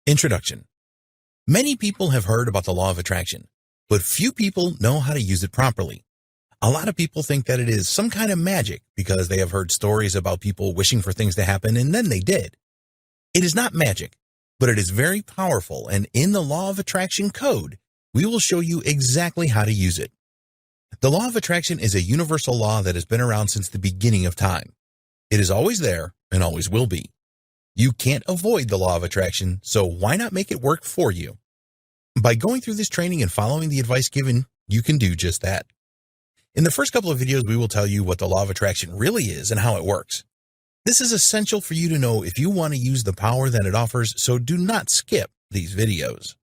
Introduction. Many people have heard about the law of attraction, but few people know how to use it properly. A lot of people think that it is some kind of magic because they have heard stories about people wishing for things to happen and then they did. It is not magic, but it is very powerful, and in the law of attraction code, we will show you exactly how to use it. The law of attraction is a universal law that has been around since the beginning of time. It is always there and always will be. You can't avoid the law of attraction, so why not make it work for you? By going through this training and following the advice given, you can do just that. In the first couple of videos, we will tell you what the law of attraction really is and how it works. This is essential for you to know if you want to use the power that it offers, so do not skip these videos.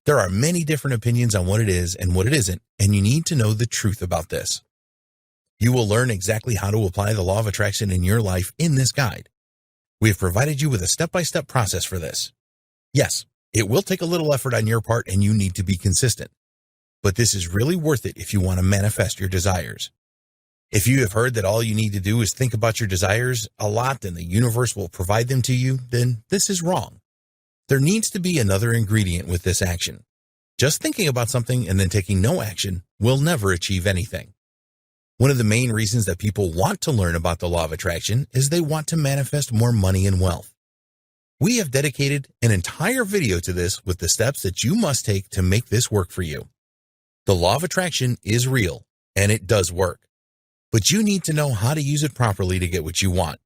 There are many different opinions on what it is and what it isn't, and you need to know the truth about this. You will learn exactly how to apply the law of attraction in your life in this guide. We have provided you with a step-by-step process for this. Yes, it will take a little effort on your part and you need to be consistent. But this is really worth it if you want to manifest your desires. If you have heard that all you need to do is think about your desires a lot and the universe will provide them to you, then this is wrong. There needs to be another ingredient with this action. Just thinking about something and then taking no action will never achieve anything. One of the main reasons that people want to learn about the law of attraction is they want to manifest more money and wealth. We have dedicated an entire video to this with the steps that you must take to make this work for you. The law of attraction is real, and it does work. But you need to know how to use it properly to get what you want.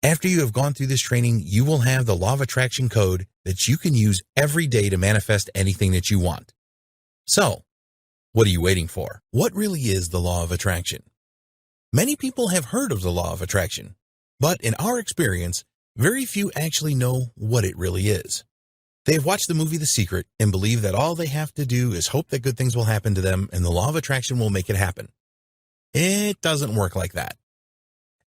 After you have gone through this training, you will have the law of attraction code that you can use every day to manifest anything that you want. So, what are you waiting for? What really is the law of attraction? Many people have heard of the law of attraction, but in our experience, very few actually know what it really is. They have watched the movie The Secret and believe that all they have to do is hope that good things will happen to them and the law of attraction will make it happen. It doesn't work like that.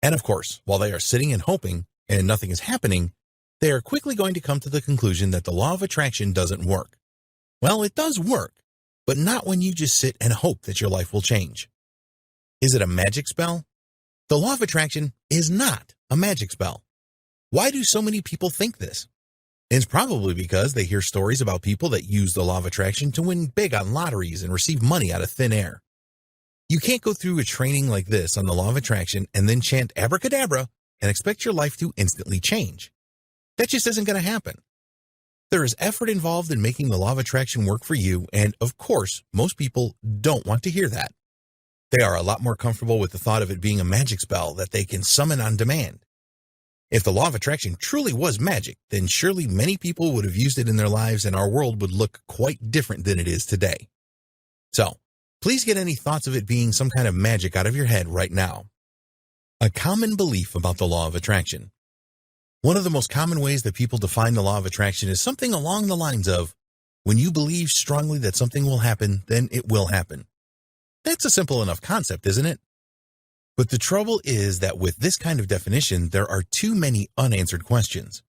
And of course, while they are sitting and hoping and nothing is happening, they are quickly going to come to the conclusion that the law of attraction doesn't work. Well, it does work, but not when you just sit and hope that your life will change. Is it a magic spell? The law of attraction is not a magic spell. Why do so many people think this? It's probably because they hear stories about people that use the law of attraction to win big on lotteries and receive money out of thin air. You can't go through a training like this on the law of attraction and then chant abracadabra and expect your life to instantly change. That just isn't going to happen. There is effort involved in making the law of attraction work for you, and of course, most people don't want to hear that. They are a lot more comfortable with the thought of it being a magic spell that they can summon on demand. If the law of attraction truly was magic, then surely many people would have used it in their lives and our world would look quite different than it is today. So, please get any thoughts of it being some kind of magic out of your head right now. A common belief about the law of attraction. One of the most common ways that people define the law of attraction is something along the lines of, when you believe strongly that something will happen, then it will happen. That's a simple enough concept, isn't it? But the trouble is that with this kind of definition, there are too many unanswered questions.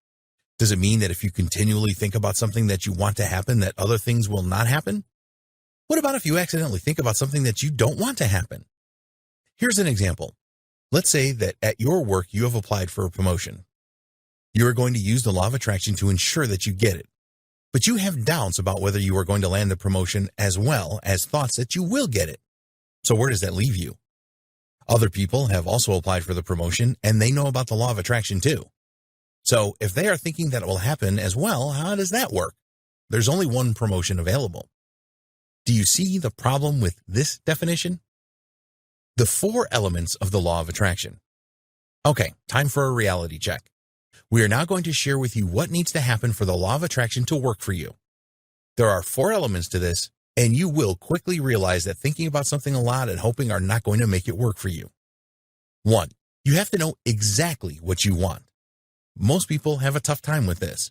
Does it mean that if you continually think about something that you want to happen, that other things will not happen? What about if you accidentally think about something that you don't want to happen? Here's an example. Let's say that at your work you have applied for a promotion. You are going to use the law of attraction to ensure that you get it. But you have doubts about whether you are going to land the promotion as well as thoughts that you will get it. So where does that leave you? Other people have also applied for the promotion and they know about the law of attraction too. So if they are thinking that it will happen as well, how does that work? There's only one promotion available. Do you see the problem with this definition? The 4 elements of the law of attraction. Okay, time for a reality check. We are now going to share with you what needs to happen for the law of attraction to work for you. There are 4 elements to this, and you will quickly realize that thinking about something a lot and hoping are not going to make it work for you. 1. You have to know exactly what you want. Most people have a tough time with this.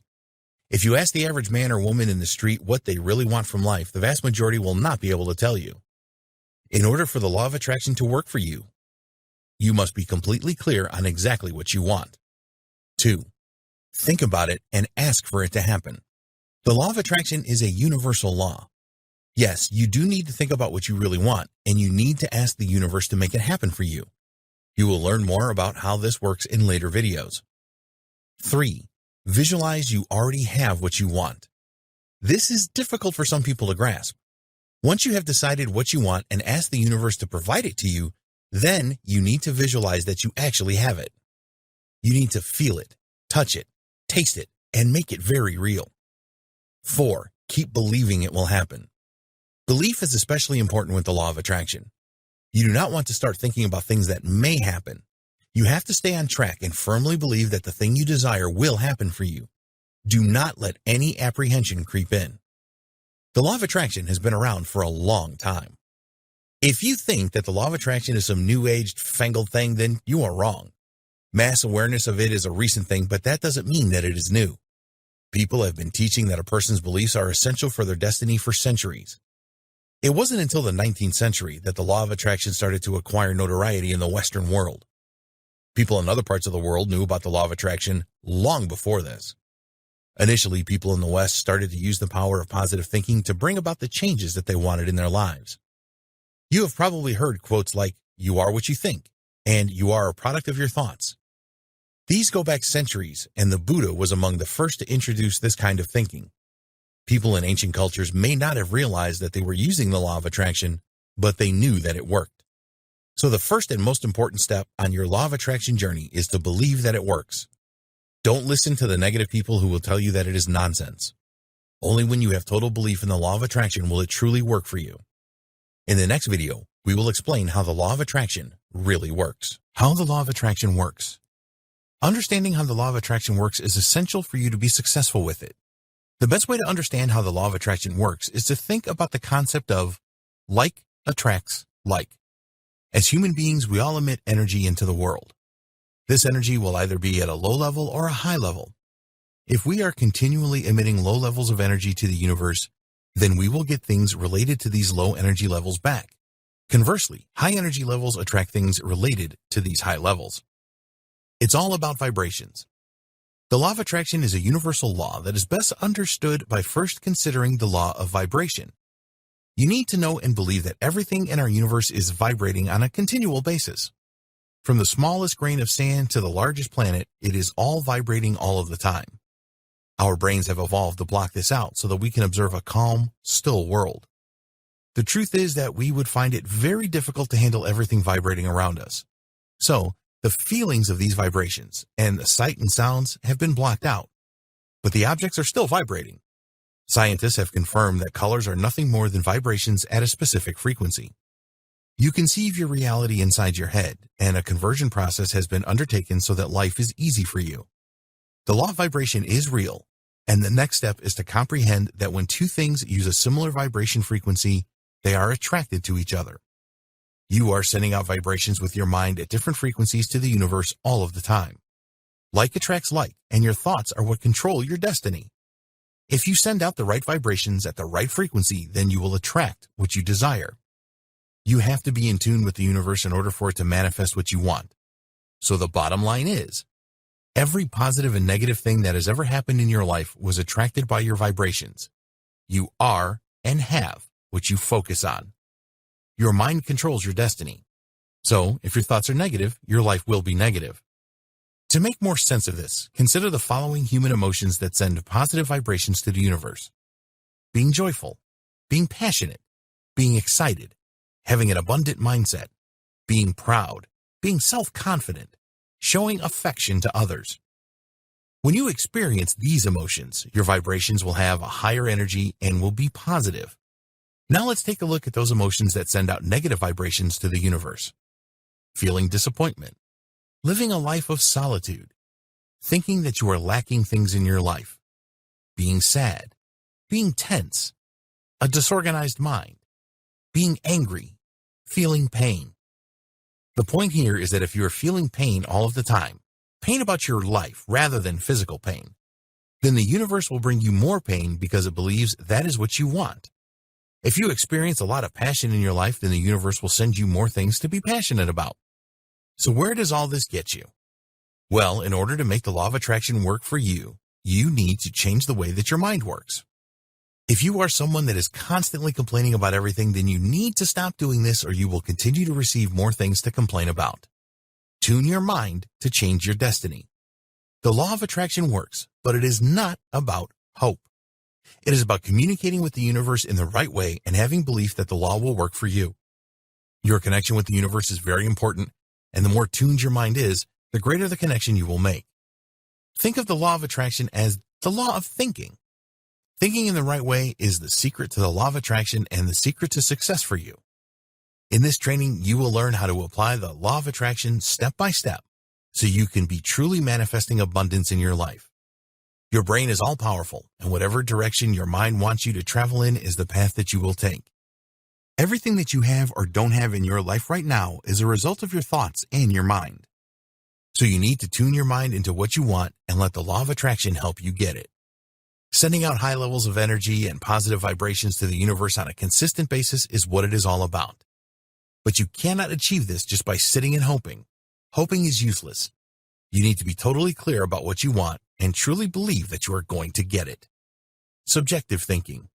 If you ask the average man or woman in the street what they really want from life, the vast majority will not be able to tell you. In order for the law of attraction to work for you, you must be completely clear on exactly what you want. 2. Think about it and ask for it to happen. The law of attraction is a universal law. Yes, you do need to think about what you really want, and you need to ask the universe to make it happen for you. You will learn more about how this works in later videos. 3. Visualize you already have what you want. This is difficult for some people to grasp. Once you have decided what you want and ask the universe to provide it to you, then you need to visualize that you actually have it. You need to feel it, touch it, taste it, and make it very real. 4. Keep believing it will happen. Belief is especially important with the law of attraction. You do not want to start thinking about things that may happen. You have to stay on track and firmly believe that the thing you desire will happen for you. Do not let any apprehension creep in. The law of attraction has been around for a long time. If you think that the law of attraction is some new-aged, fangled thing, then you are wrong. Mass awareness of it is a recent thing, but that doesn't mean that it is new. People have been teaching that a person's beliefs are essential for their destiny for centuries. It wasn't until the 19th century that the law of attraction started to acquire notoriety in the Western world. People in other parts of the world knew about the law of attraction long before this. Initially, people in the West started to use the power of positive thinking to bring about the changes that they wanted in their lives. You have probably heard quotes like, "You are what you think," and "You are a product of your thoughts." These go back centuries, and the Buddha was among the first to introduce this kind of thinking. People in ancient cultures may not have realized that they were using the law of attraction, but they knew that it worked. So the first and most important step on your law of attraction journey is to believe that it works. Don't listen to the negative people who will tell you that it is nonsense. Only when you have total belief in the law of attraction will it truly work for you. In the next video, we will explain how the law of attraction really works. How the law of attraction works. Understanding how the law of attraction works is essential for you to be successful with it. The best way to understand how the law of attraction works is to think about the concept of like attracts like. As human beings, we all emit energy into the world. This energy will either be at a low level or a high level. If we are continually emitting low levels of energy to the universe, then we will get things related to these low energy levels back. Conversely, high energy levels attract things related to these high levels. It's all about vibrations. The law of attraction is a universal law that is best understood by first considering the law of vibration. You need to know and believe that everything in our universe is vibrating on a continual basis. From the smallest grain of sand to the largest planet, it is all vibrating all of the time. Our brains have evolved to block this out so that we can observe a calm, still world. The truth is that we would find it very difficult to handle everything vibrating around us. So, the feelings of these vibrations and the sight and sounds have been blocked out, but the objects are still vibrating. Scientists have confirmed that colors are nothing more than vibrations at a specific frequency. You conceive your reality inside your head, and a conversion process has been undertaken so that life is easy for you. The law of vibration is real, and the next step is to comprehend that when two things use a similar vibration frequency, they are attracted to each other. You are sending out vibrations with your mind at different frequencies to the universe all of the time. Like attracts like, and your thoughts are what control your destiny. If you send out the right vibrations at the right frequency, then you will attract what you desire. You have to be in tune with the universe in order for it to manifest what you want. So the bottom line is, every positive and negative thing that has ever happened in your life was attracted by your vibrations. You are and have what you focus on. Your mind controls your destiny. So if your thoughts are negative, your life will be negative. To make more sense of this, consider the following human emotions that send positive vibrations to the universe. Being joyful, being passionate, being excited, having an abundant mindset, being proud, being self-confident, showing affection to others. When you experience these emotions, your vibrations will have a higher energy and will be positive. Now let's take a look at those emotions that send out negative vibrations to the universe. Feeling disappointment, living a life of solitude, thinking that you are lacking things in your life, being sad, being tense, a disorganized mind, being angry, feeling pain. The point here is that if you are feeling pain all of the time, pain about your life rather than physical pain, then the universe will bring you more pain because it believes that is what you want. If you experience a lot of passion in your life, then the universe will send you more things to be passionate about. So where does all this get you? Well, in order to make the law of attraction work for you, you need to change the way that your mind works. If you are someone that is constantly complaining about everything, then you need to stop doing this or you will continue to receive more things to complain about. Tune your mind to change your destiny. The law of attraction works, but it is not about hope. It is about communicating with the universe in the right way and having belief that the law will work for you. Your connection with the universe is very important, and the more tuned your mind is, the greater the connection you will make. Think of the law of attraction as the law of thinking. Thinking in the right way is the secret to the law of attraction and the secret to success for you. In this training, you will learn how to apply the law of attraction step by step so you can be truly manifesting abundance in your life. Your brain is all-powerful, and whatever direction your mind wants you to travel in is the path that you will take. Everything that you have or don't have in your life right now is a result of your thoughts and your mind. So you need to tune your mind into what you want and let the law of attraction help you get it. Sending out high levels of energy and positive vibrations to the universe on a consistent basis is what it is all about. But you cannot achieve this just by sitting and hoping. Hoping is useless. You need to be totally clear about what you want and truly believe that you are going to get it. Subjective thinking.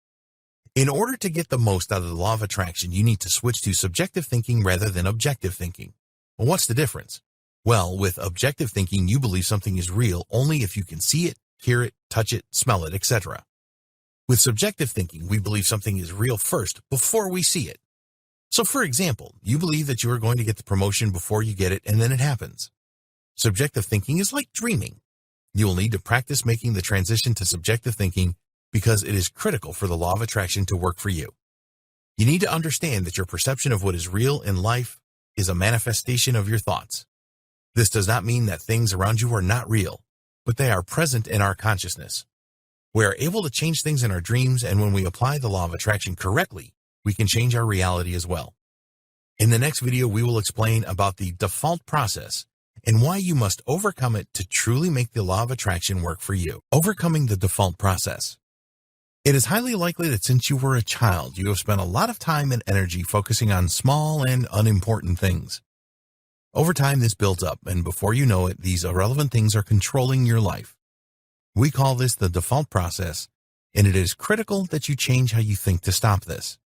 In order to get the most out of the law of attraction, you need to switch to subjective thinking rather than objective thinking. Well, what's the difference? Well, with objective thinking, you believe something is real only if you can see it, hear it, touch it, smell it, etc. With subjective thinking, we believe something is real first before we see it. So, for example, you believe that you are going to get the promotion before you get it, and then it happens. Subjective thinking is like dreaming. You will need to practice making the transition to subjective thinking because it is critical for the law of attraction to work for you. You need to understand that your perception of what is real in life is a manifestation of your thoughts. This does not mean that things around you are not real, but they are present in our consciousness. We are able to change things in our dreams, and when we apply the law of attraction correctly, we can change our reality as well. In the next video, we will explain about the default process and why you must overcome it to truly make the law of attraction work for you. Overcoming the default process. It is highly likely that since you were a child, you have spent a lot of time and energy focusing on small and unimportant things. Over time, this builds up, and before you know it, these irrelevant things are controlling your life. We call this the default process, and it is critical that you change how you think to stop this.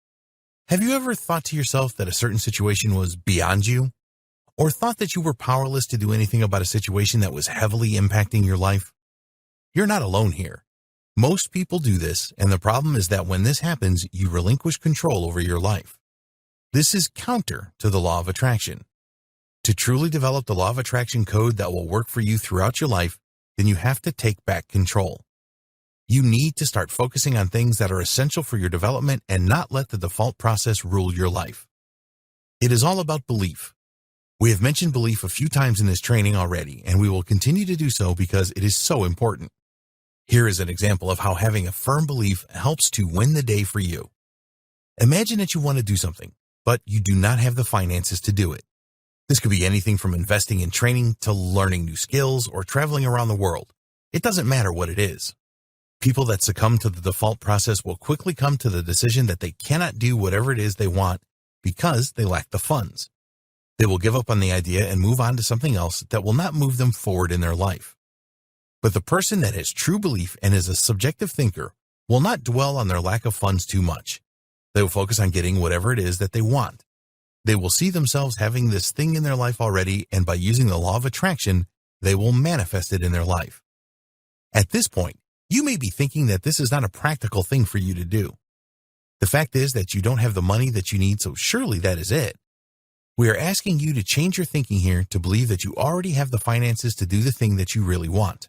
Have you ever thought to yourself that a certain situation was beyond you? Or thought that you were powerless to do anything about a situation that was heavily impacting your life? You're not alone here. Most people do this, and the problem is that when this happens, you relinquish control over your life. This is counter to the law of attraction. To truly develop the law of attraction code that will work for you throughout your life, then you have to take back control. You need to start focusing on things that are essential for your development and not let the default process rule your life. It is all about belief. We have mentioned belief a few times in this training already, and we will continue to do so because it is so important. Here is an example of how having a firm belief helps to win the day for you. Imagine that you want to do something, but you do not have the finances to do it. This could be anything from investing in training to learning new skills or traveling around the world. It doesn't matter what it is. People that succumb to the default process will quickly come to the decision that they cannot do whatever it is they want because they lack the funds. They will give up on the idea and move on to something else that will not move them forward in their life. But the person that has true belief and is a subjective thinker will not dwell on their lack of funds too much. They will focus on getting whatever it is that they want. They will see themselves having this thing in their life already, and by using the law of attraction, they will manifest it in their life. At this point, you may be thinking that this is not a practical thing for you to do. The fact is that you don't have the money that you need, so surely that is it. We are asking you to change your thinking here to believe that you already have the finances to do the thing that you really want.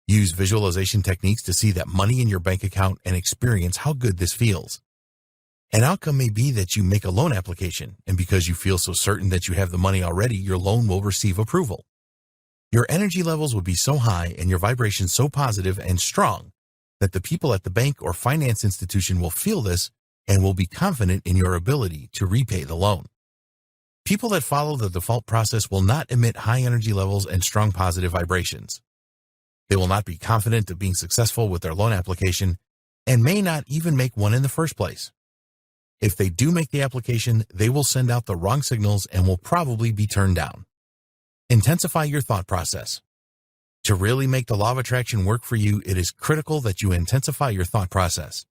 Use visualization techniques to see that money in your bank account and experience how good this feels. An outcome may be that you make a loan application, and because you feel so certain that you have the money already, your loan will receive approval. Your energy levels will be so high and your vibration so positive and strong that the people at the bank or finance institution will feel this and will be confident in your ability to repay the loan. People that follow the default process will not emit high energy levels and strong positive vibrations. They will not be confident of being successful with their loan application and may not even make one in the first place. If they do make the application, they will send out the wrong signals and will probably be turned down. Intensify your thought process. To really make the law of attraction work for you, it is critical that you intensify your thought process.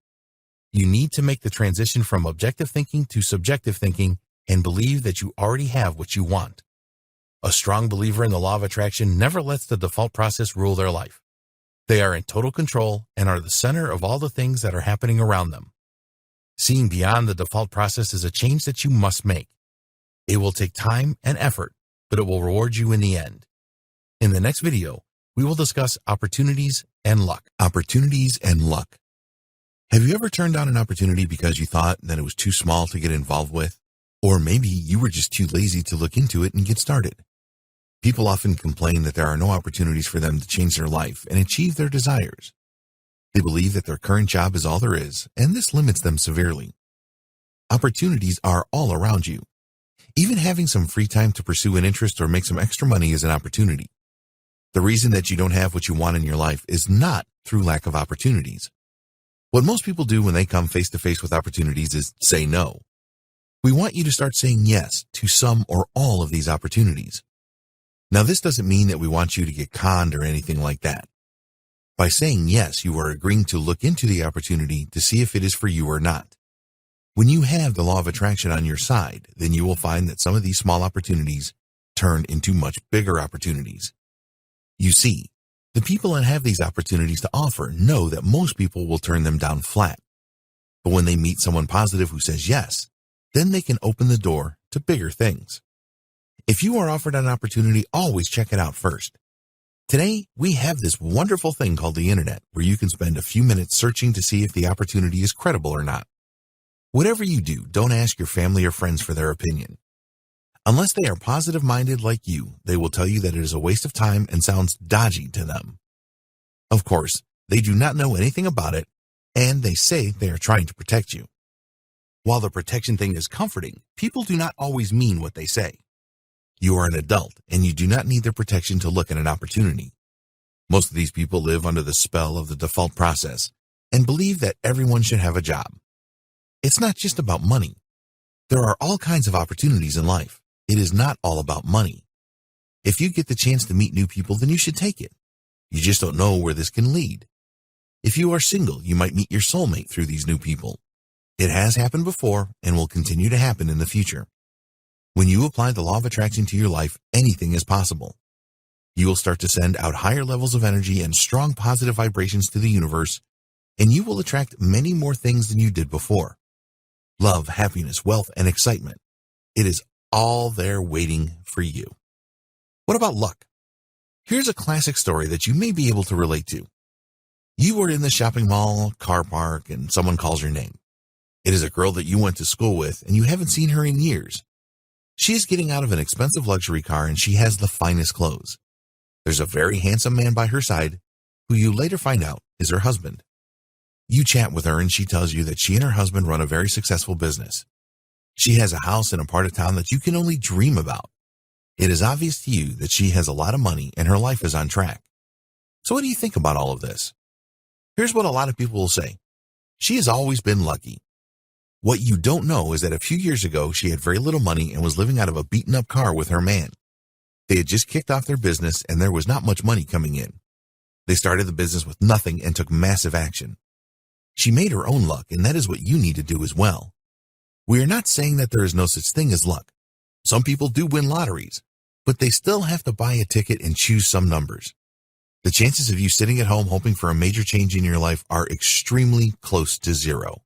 You need to make the transition from objective thinking to subjective thinking and believe that you already have what you want. A strong believer in the law of attraction never lets the default process rule their life. They are in total control and are the center of all the things that are happening around them. Seeing beyond the default process is a change that you must make. It will take time and effort, but it will reward you in the end. In the next video, we will discuss opportunities and luck. Opportunities and luck. Have you ever turned down an opportunity because you thought that it was too small to get involved with? Or maybe you were just too lazy to look into it and get started. People often complain that there are no opportunities for them to change their life and achieve their desires. They believe that their current job is all there is, and this limits them severely. Opportunities are all around you. Even having some free time to pursue an interest or make some extra money is an opportunity. The reason that you don't have what you want in your life is not through lack of opportunities. What most people do when they come face to face with opportunities is say no. We want you to start saying yes to some or all of these opportunities. Now, this doesn't mean that we want you to get conned or anything like that. By saying yes, you are agreeing to look into the opportunity to see if it is for you or not. When you have the law of attraction on your side, then you will find that some of these small opportunities turn into much bigger opportunities. You see, the people that have these opportunities to offer know that most people will turn them down flat. But when they meet someone positive who says yes, then they can open the door to bigger things. If you are offered an opportunity, always check it out first. Today, we have this wonderful thing called the internet where you can spend a few minutes searching to see if the opportunity is credible or not. Whatever you do, don't ask your family or friends for their opinion. Unless they are positive-minded like you, they will tell you that it is a waste of time and sounds dodgy to them. Of course, they do not know anything about it, and they say they are trying to protect you. While the protection thing is comforting, people do not always mean what they say. You are an adult, and you do not need their protection to look at an opportunity. Most of these people live under the spell of the default process and believe that everyone should have a job. It's not just about money. There are all kinds of opportunities in life. It is not all about money. If you get the chance to meet new people, then you should take it. You just don't know where this can lead. If you are single, you might meet your soulmate through these new people. It has happened before and will continue to happen in the future. When you apply the law of attraction to your life, anything is possible. You will start to send out higher levels of energy and strong positive vibrations to the universe, and you will attract many more things than you did before. Love, happiness, wealth, and excitement. It is all there waiting for you. What about luck? Here's a classic story that you may be able to relate to. You are in the shopping mall, car park, and someone calls your name. It is a girl that you went to school with, and you haven't seen her in years. She is getting out of an expensive luxury car, and she has the finest clothes. There's a very handsome man by her side, who you later find out is her husband. You chat with her, and she tells you that she and her husband run a very successful business. She has a house in a part of town that you can only dream about. It is obvious to you that she has a lot of money and her life is on track. So what do you think about all of this? Here's what a lot of people will say. She has always been lucky. What you don't know is that a few years ago, she had very little money and was living out of a beaten-up car with her man. They had just kicked off their business and there was not much money coming in. They started the business with nothing and took massive action. She made her own luck, and that is what you need to do as well. We are not saying that there is no such thing as luck. Some people do win lotteries, but they still have to buy a ticket and choose some numbers. The chances of you sitting at home hoping for a major change in your life are extremely close to zero.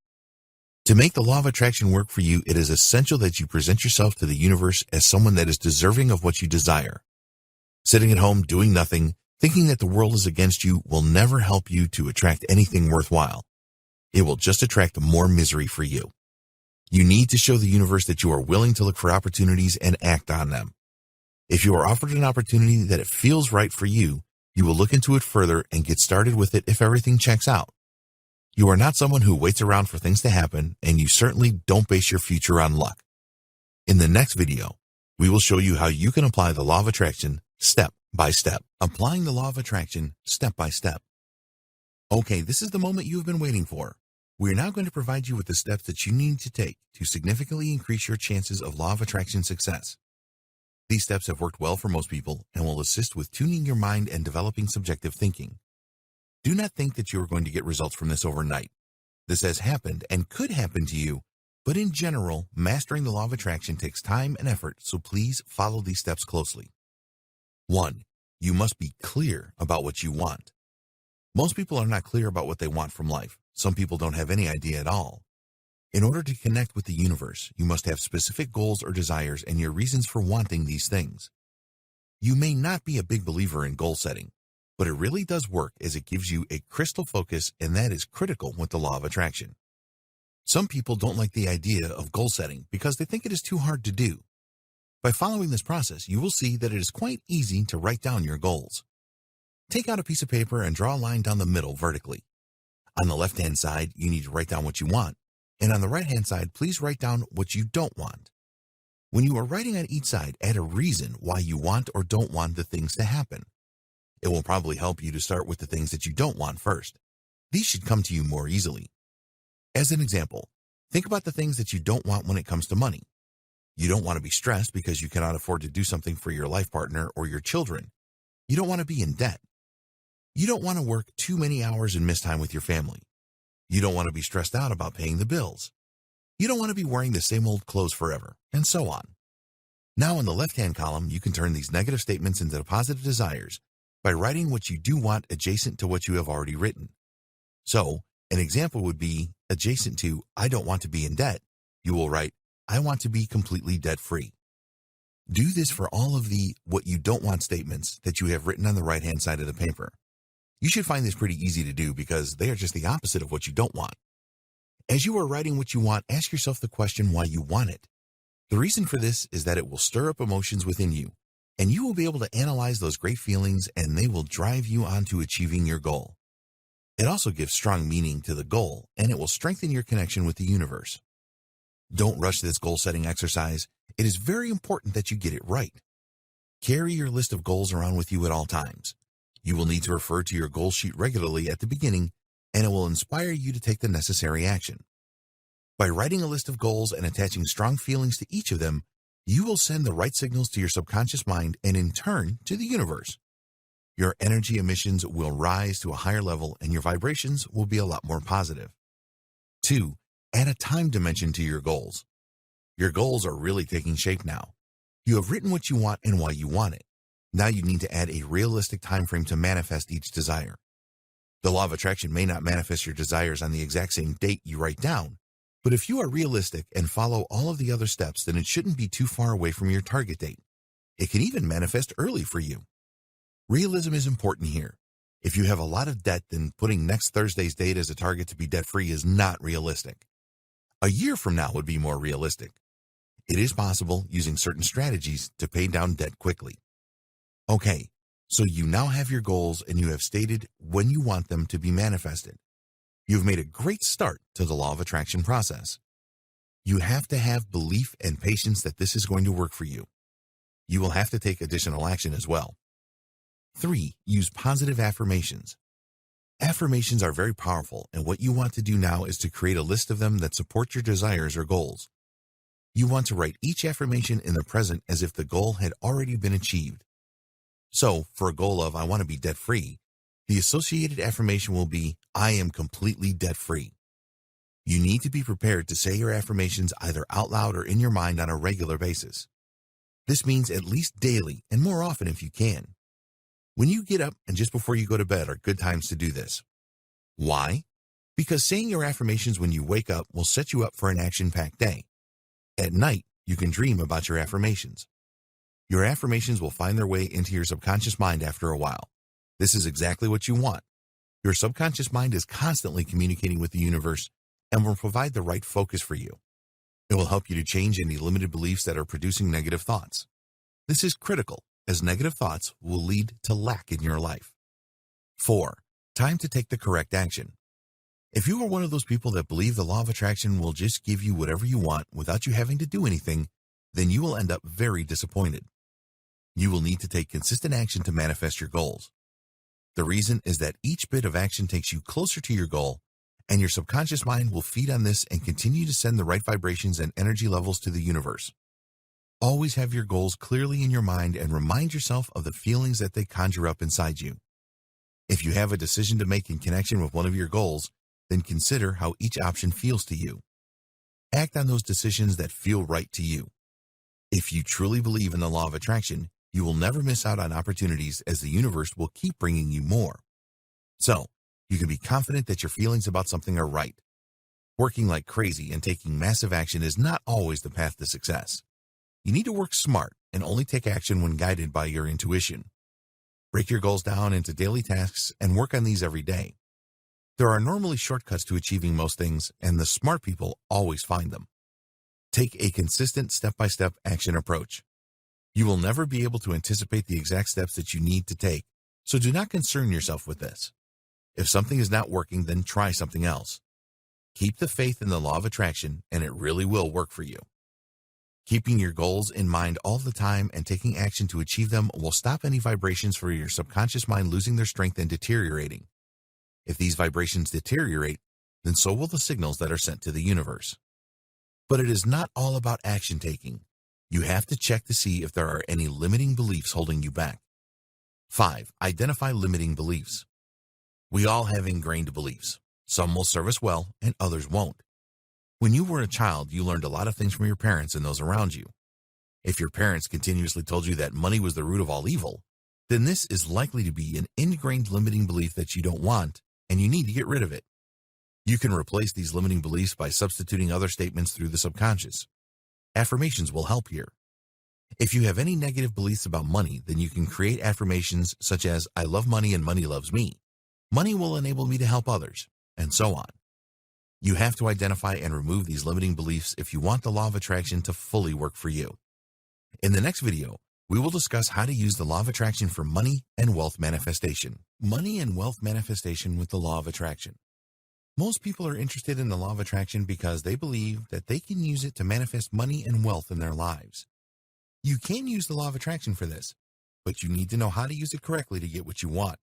To make the law of attraction work for you, it is essential that you present yourself to the universe as someone that is deserving of what you desire. Sitting at home doing nothing, thinking that the world is against you, will never help you to attract anything worthwhile. It will just attract more misery for you. You need to show the universe that you are willing to look for opportunities and act on them. If you are offered an opportunity that it feels right for you, you will look into it further and get started with it if everything checks out. You are not someone who waits around for things to happen, and you certainly don't base your future on luck. In the next video, we will show you how you can apply the law of attraction step by step. Applying the law of attraction step by step. Okay, this is the moment you have been waiting for. We are now going to provide you with the steps that you need to take to significantly increase your chances of law of attraction success. These steps have worked well for most people and will assist with tuning your mind and developing subjective thinking. Do not think that you are going to get results from this overnight. This has happened and could happen to you, but in general, mastering the law of attraction takes time and effort, so please follow these steps closely. 1. You must be clear about what you want. Most people are not clear about what they want from life. Some people don't have any idea at all. In order to connect with the universe, you must have specific goals or desires and your reasons for wanting these things. You may not be a big believer in goal setting, but it really does work as it gives you a crystal focus, and that is critical with the law of attraction. Some people don't like the idea of goal setting because they think it is too hard to do. By following this process, you will see that it is quite easy to write down your goals. Take out a piece of paper and draw a line down the middle vertically. On the left-hand side, you need to write down what you want, and on the right-hand side, please write down what you don't want. When you are writing on each side, add a reason why you want or don't want the things to happen. It will probably help you to start with the things that you don't want first. These should come to you more easily. As an example, think about the things that you don't want when it comes to money. You don't want to be stressed because you cannot afford to do something for your life partner or your children. You don't want to be in debt. You don't want to work too many hours and miss time with your family. You don't want to be stressed out about paying the bills. You don't want to be wearing the same old clothes forever, and so on. Now in the left-hand column, you can turn these negative statements into positive desires by writing what you do want adjacent to what you have already written. So, an example would be adjacent to I don't want to be in debt, you will write I want to be completely debt-free. Do this for all of the what you don't want statements that you have written on the right-hand side of the paper. You should find this pretty easy to do because they are just the opposite of what you don't want. As you are writing what you want, ask yourself the question why you want it. The reason for this is that it will stir up emotions within you, and you will be able to analyze those great feelings, and they will drive you on to achieving your goal. It also gives strong meaning to the goal, and it will strengthen your connection with the universe. Don't rush this goal-setting exercise. It is very important that you get it right. Carry your list of goals around with you at all times. You will need to refer to your goal sheet regularly at the beginning, and it will inspire you to take the necessary action. By writing a list of goals and attaching strong feelings to each of them, you will send the right signals to your subconscious mind and in turn to the universe. Your energy emissions will rise to a higher level and your vibrations will be a lot more positive. 2. Add a time dimension to your goals. Your goals are really taking shape now. You have written what you want and why you want it. Now you need to add a realistic time frame to manifest each desire. The law of attraction may not manifest your desires on the exact same date you write down, but if you are realistic and follow all of the other steps, then it shouldn't be too far away from your target date. It can even manifest early for you. Realism is important here. If you have a lot of debt, then putting next Thursday's date as a target to be debt-free is not realistic. A year from now would be more realistic. It is possible using certain strategies to pay down debt quickly. Okay, so you now have your goals and you have stated when you want them to be manifested. You've made a great start to the law of attraction process. You have to have belief and patience that this is going to work for you. You will have to take additional action as well. 3. Use positive affirmations. Affirmations are very powerful, and what you want to do now is to create a list of them that support your desires or goals. You want to write each affirmation in the present as if the goal had already been achieved. So, for a goal of I want to be debt-free, the associated affirmation will be I am completely debt-free. You need to be prepared to say your affirmations either out loud or in your mind on a regular basis. This means at least daily and more often if you can. When you get up and just before you go to bed are good times to do this. Why? Because saying your affirmations when you wake up will set you up for an action-packed day. At night, you can dream about your affirmations. Your affirmations will find their way into your subconscious mind after a while. This is exactly what you want. Your subconscious mind is constantly communicating with the universe and will provide the right focus for you. It will help you to change any limited beliefs that are producing negative thoughts. This is critical, as negative thoughts will lead to lack in your life. 4. Time to take the correct action. If you are one of those people that believe the law of attraction will just give you whatever you want without you having to do anything, then you will end up very disappointed. You will need to take consistent action to manifest your goals. The reason is that each bit of action takes you closer to your goal, and your subconscious mind will feed on this and continue to send the right vibrations and energy levels to the universe. Always have your goals clearly in your mind and remind yourself of the feelings that they conjure up inside you. If you have a decision to make in connection with one of your goals, then consider how each option feels to you. Act on those decisions that feel right to you. If you truly believe in the law of attraction, You will never miss out on opportunities as the universe will keep bringing you more. So, you can be confident that your feelings about something are right. Working like crazy and taking massive action is not always the path to success. You need to work smart and only take action when guided by your intuition. Break your goals down into daily tasks and work on these every day. There are normally shortcuts to achieving most things, and the smart people always find them. Take a consistent step-by-step action approach. You will never be able to anticipate the exact steps that you need to take, so do not concern yourself with this. If something is not working, then try something else. Keep the faith in the law of attraction, and it really will work for you. Keeping your goals in mind all the time and taking action to achieve them will stop any vibrations for your subconscious mind losing their strength and deteriorating. If these vibrations deteriorate, then so will the signals that are sent to the universe. But it is not all about action taking. You have to check to see if there are any limiting beliefs holding you back. 5. Identify limiting beliefs. We all have ingrained beliefs. Some will serve us well and others won't. When you were a child, you learned a lot of things from your parents and those around you. If your parents continuously told you that money was the root of all evil, then this is likely to be an ingrained limiting belief that you don't want, and you need to get rid of it. You can replace these limiting beliefs by substituting other statements through the subconscious. Affirmations will help here. If you have any negative beliefs about money, then you can create affirmations such as, I love money and money loves me. Money will enable me to help others, and so on. You have to identify and remove these limiting beliefs if you want the law of attraction to fully work for you. In the next video, we will discuss how to use the law of attraction for money and wealth manifestation. Money and wealth manifestation with the law of attraction. Most people are interested in the law of attraction because they believe that they can use it to manifest money and wealth in their lives. You can use the law of attraction for this, but you need to know how to use it correctly to get what you want.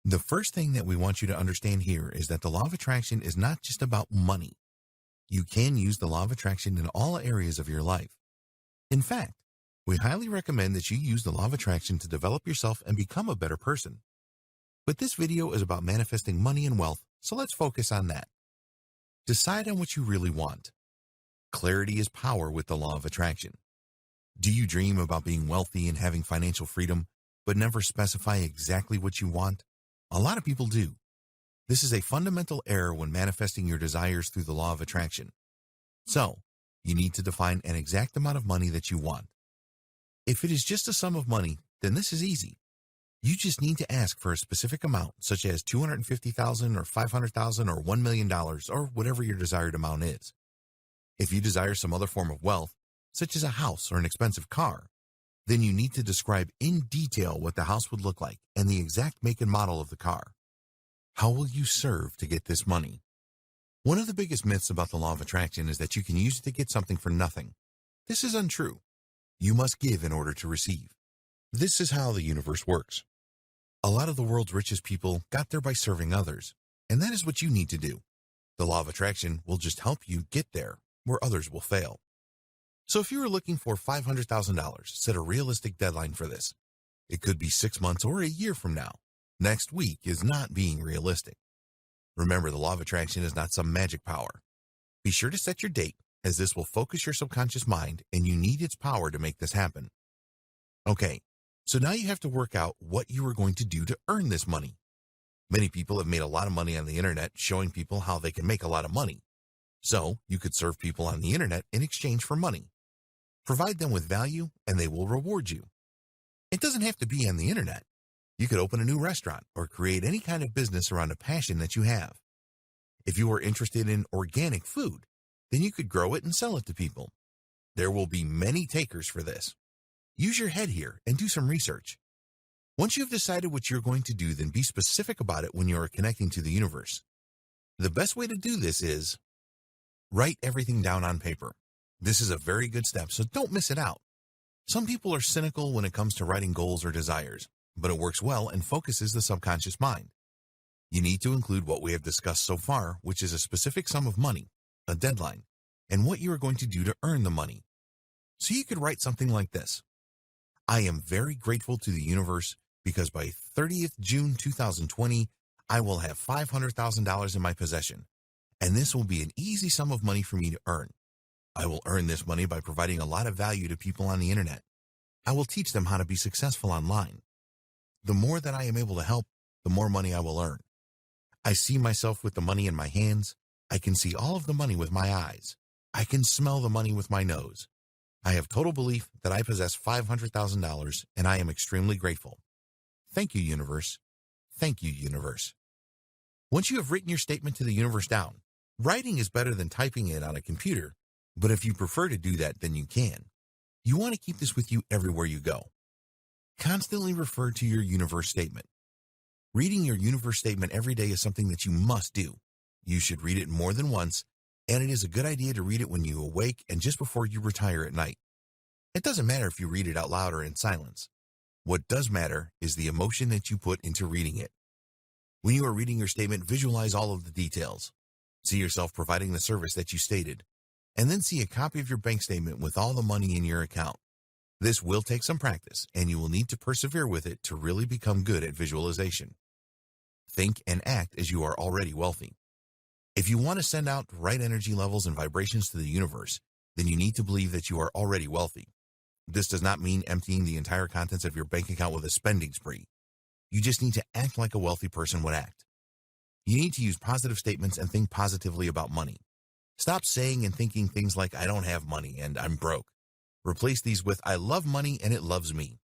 The first thing that we want you to understand here is that the law of attraction is not just about money. You can use the law of attraction in all areas of your life. In fact, we highly recommend that you use the law of attraction to develop yourself and become a better person. But this video is about manifesting money and wealth, so let's focus on that. Decide on what you really want. Clarity is power with the law of attraction. Do you dream about being wealthy and having financial freedom, but never specify exactly what you want? A lot of people do. This is a fundamental error when manifesting your desires through the law of attraction. So, you need to define an exact amount of money that you want. If it is just a sum of money, then this is easy. You just need to ask for a specific amount, such as $250,000 or $500,000 or $1 million or whatever your desired amount is. If you desire some other form of wealth, such as a house or an expensive car, then you need to describe in detail what the house would look like and the exact make and model of the car. How will you serve to get this money? One of the biggest myths about the law of attraction is that you can use it to get something for nothing. This is untrue. You must give in order to receive. This is how the universe works. A lot of the world's richest people got there by serving others, and that is what you need to do. The law of attraction will just help you get there where others will fail. So if you are looking for $500,000, set a realistic deadline for this. It could be 6 months or a year from now. Next week is not being realistic. Remember, the law of attraction is not some magic power. Be sure to set your date, as this will focus your subconscious mind, and you need its power to make this happen. Okay, so now you have to work out what you are going to do to earn this money. Many people have made a lot of money on the internet showing people how they can make a lot of money. So you could serve people on the internet in exchange for money. Provide them with value and they will reward you. It doesn't have to be on the internet. You could open a new restaurant or create any kind of business around a passion that you have. If you are interested in organic food, then you could grow it and sell it to people. There will be many takers for this. Use your head here and do some research. Once you've decided what you're going to do, then be specific about it when you are connecting to the universe. The best way to do this is write everything down on paper. This is a very good step, so don't miss it out. Some people are cynical when it comes to writing goals or desires, but it works well and focuses the subconscious mind. You need to include what we have discussed so far, which is a specific sum of money, a deadline, and what you are going to do to earn the money. So you could write something like this. I am very grateful to the universe because by 30th June 2020, I will have $500,000 in my possession, and this will be an easy sum of money for me to earn. I will earn this money by providing a lot of value to people on the internet. I will teach them how to be successful online. The more that I am able to help, the more money I will earn. I see myself with the money in my hands. I can see all of the money with my eyes. I can smell the money with my nose. I have total belief that I possess $500,000, and I am extremely grateful. Thank you, universe. Thank you, universe. Once you have written your statement to the universe down, writing is better than typing it on a computer, but if you prefer to do that, then you can. You want to keep this with you everywhere you go. Constantly refer to your universe statement. Reading your universe statement every day is something that you must do. You should read it more than once, and it is a good idea to read it when you awake and just before you retire at night. It doesn't matter if you read it out loud or in silence. What does matter is the emotion that you put into reading it. When you are reading your statement, visualize all of the details. See yourself providing the service that you stated, and then see a copy of your bank statement with all the money in your account. This will take some practice, and you will need to persevere with it to really become good at visualization. Think and act as you are already wealthy. If you want to send out right energy levels and vibrations to the universe, then you need to believe that you are already wealthy. This does not mean emptying the entire contents of your bank account with a spending spree. You just need to act like a wealthy person would act. You need to use positive statements and think positively about money. Stop saying and thinking things like, I don't have money and I'm broke. Replace these with, I love money and it loves me.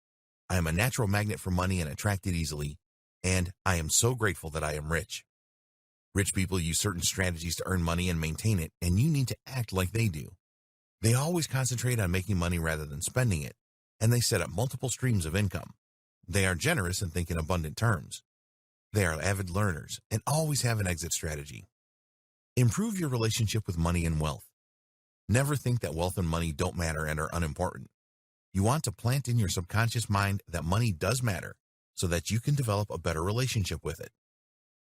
I am a natural magnet for money and attract it easily. And I am so grateful that I am rich. Rich people use certain strategies to earn money and maintain it, and you need to act like they do. They always concentrate on making money rather than spending it, and they set up multiple streams of income. They are generous and think in abundant terms. They are avid learners and always have an exit strategy. Improve your relationship with money and wealth. Never think that wealth and money don't matter and are unimportant. You want to plant in your subconscious mind that money does matter so that you can develop a better relationship with it.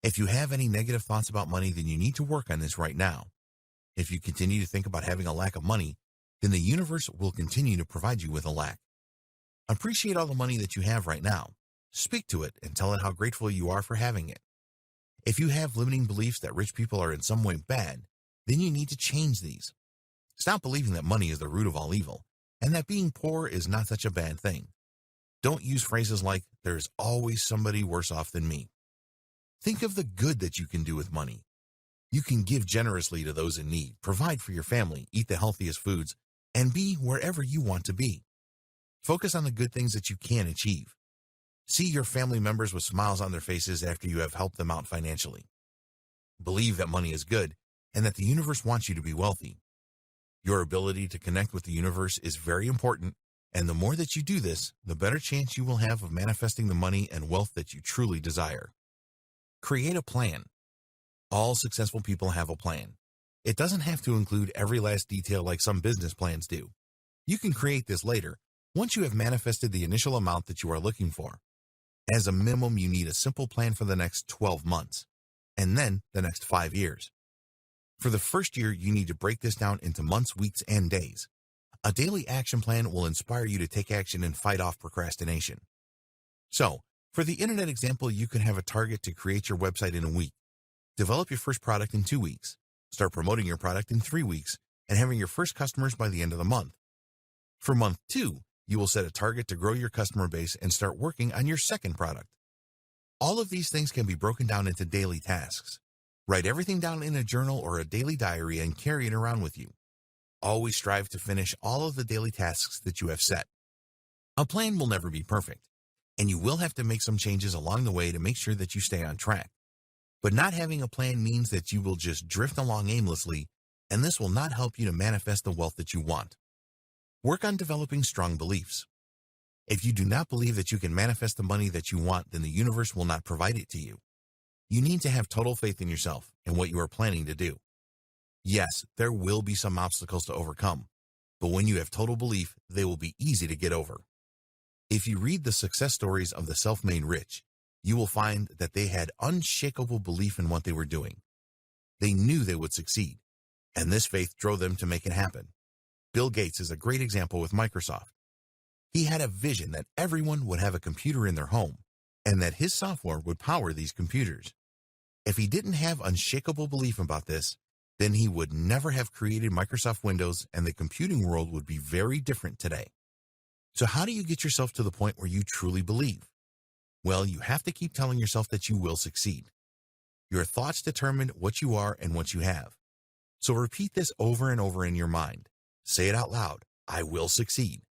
If you have any negative thoughts about money, then you need to work on this right now. If you continue to think about having a lack of money, then the universe will continue to provide you with a lack. Appreciate all the money that you have right now. Speak to it and tell it how grateful you are for having it. If you have limiting beliefs that rich people are in some way bad, then you need to change these. Stop believing that money is the root of all evil, and that being poor is not such a bad thing. Don't use phrases like, there's always somebody worse off than me. Think of the good that you can do with money. You can give generously to those in need, provide for your family, eat the healthiest foods, and be wherever you want to be. Focus on the good things that you can achieve. See your family members with smiles on their faces after you have helped them out financially. Believe that money is good and that the universe wants you to be wealthy. Your ability to connect with the universe is very important, and the more that you do this, the better chance you will have of manifesting the money and wealth that you truly desire. Create a plan. All successful people have a plan. It doesn't have to include every last detail like some business plans do. You can create this later, once you have manifested the initial amount that you are looking for. As a minimum, you need a simple plan for the next 12 months, and then the next 5 years. For the first year, you need to break this down into months, weeks, and days. A daily action plan will inspire you to take action and fight off procrastination. So, for the internet example, you can have a target to create your website in a week. Develop your first product in 2 weeks. Start promoting your product in 3 weeks and having your first customers by the end of the month. For month 2, you will set a target to grow your customer base and start working on your second product. All of these things can be broken down into daily tasks. Write everything down in a journal or a daily diary and carry it around with you. Always strive to finish all of the daily tasks that you have set. A plan will never be perfect, and you will have to make some changes along the way to make sure that you stay on track. But not having a plan means that you will just drift along aimlessly, and this will not help you to manifest the wealth that you want. Work on developing strong beliefs. If you do not believe that you can manifest the money that you want, then the universe will not provide it to you. You need to have total faith in yourself and what you are planning to do. Yes, there will be some obstacles to overcome, but when you have total belief, they will be easy to get over. If you read the success stories of the self-made rich, you will find that they had unshakable belief in what they were doing. They knew they would succeed, and this faith drove them to make it happen. Bill Gates is a great example with Microsoft. He had a vision that everyone would have a computer in their home, and that his software would power these computers. If he didn't have unshakable belief about this, then he would never have created Microsoft Windows, and the computing world would be very different today. So how do you get yourself to the point where you truly believe? Well, you have to keep telling yourself that you will succeed. Your thoughts determine what you are and what you have. So repeat this over and over in your mind. Say it out loud. I will succeed.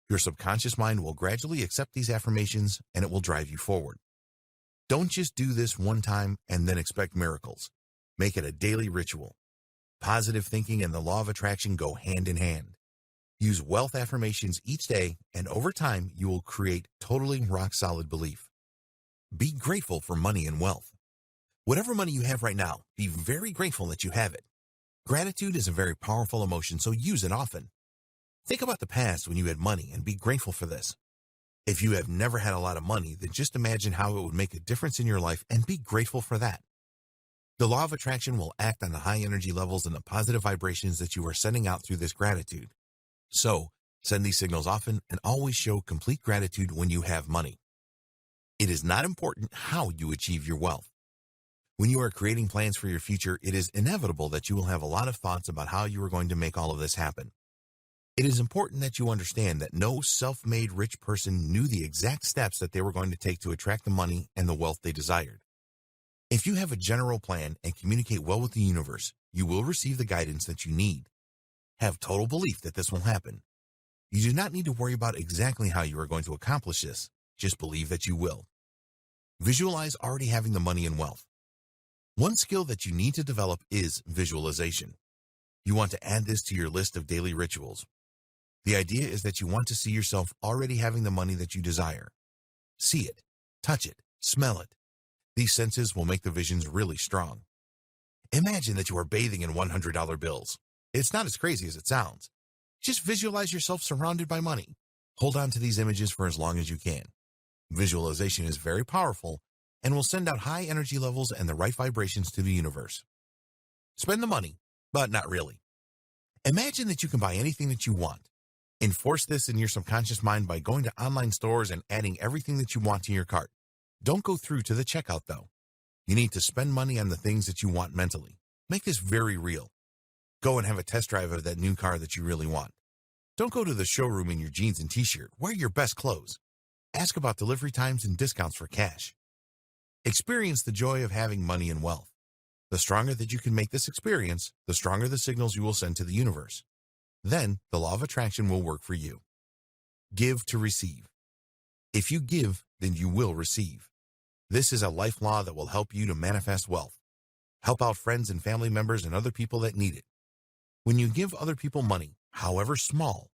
Your subconscious mind will gradually accept these affirmations and it will drive you forward. Don't just do this one time and then expect miracles. Make it a daily ritual. Positive thinking and the law of attraction go hand in hand. Use wealth affirmations each day, and over time, you will create totally rock-solid belief. Be grateful for money and wealth. Whatever money you have right now, be very grateful that you have it. Gratitude is a very powerful emotion, so use it often. Think about the past when you had money and be grateful for this. If you have never had a lot of money, then just imagine how it would make a difference in your life and be grateful for that. The law of attraction will act on the high energy levels and the positive vibrations that you are sending out through this gratitude. So, send these signals often and always show complete gratitude when you have money. It is not important how you achieve your wealth. When you are creating plans for your future, it is inevitable that you will have a lot of thoughts about how you are going to make all of this happen. It is important that you understand that no self-made rich person knew the exact steps that they were going to take to attract the money and the wealth they desired. If you have a general plan and communicate well with the universe, you will receive the guidance that you need. Have total belief that this will happen. You do not need to worry about exactly how you are going to accomplish this. Just believe that you will. Visualize already having the money and wealth. One skill that you need to develop is visualization. You want to add this to your list of daily rituals. The idea is that you want to see yourself already having the money that you desire. See it, touch it, smell it. These senses will make the visions really strong. Imagine that you are bathing in $100 bills. It's not as crazy as it sounds. Just visualize yourself surrounded by money. Hold on to these images for as long as you can. Visualization is very powerful and will send out high energy levels and the right vibrations to the universe. Spend the money, but not really. Imagine that you can buy anything that you want. Enforce this in your subconscious mind by going to online stores and adding everything that you want to your cart. Don't go through to the checkout, though. You need to spend money on the things that you want mentally. Make this very real. Go and have a test drive of that new car that you really want. Don't go to the showroom in your jeans and t-shirt. Wear your best clothes. Ask about delivery times and discounts for cash. Experience the joy of having money and wealth. The stronger that you can make this experience, the stronger the signals you will send to the universe. Then, the law of attraction will work for you. Give to receive. If you give, then you will receive. This is a life law that will help you to manifest wealth. Help out friends and family members and other people that need it. When you give other people money, however small,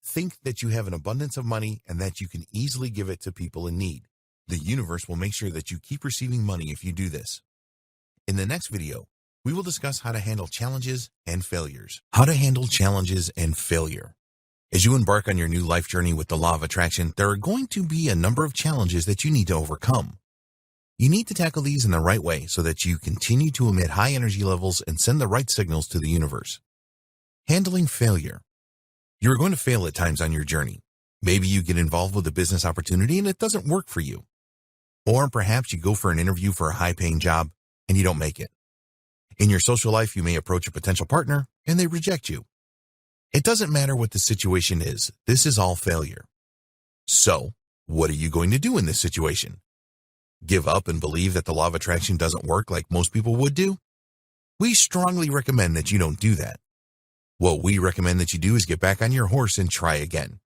think that you have an abundance of money and that you can easily give it to people in need. The universe will make sure that you keep receiving money if you do this. In the next video, we will discuss how to handle challenges and failures. How to handle challenges and failure. As you embark on your new life journey with the law of attraction, there are going to be a number of challenges that you need to overcome. You need to tackle these in the right way so that you continue to emit high energy levels and send the right signals to the universe. Handling failure. You are going to fail at times on your journey. Maybe you get involved with a business opportunity and it doesn't work for you. Or perhaps you go for an interview for a high-paying job and you don't make it. In your social life, you may approach a potential partner and they reject you. It doesn't matter what the situation is. This is all failure. So, what are you going to do in this situation? Give up and believe that the law of attraction doesn't work like most people would do? We strongly recommend that you don't do that. What we recommend that you do is get back on your horse and try again.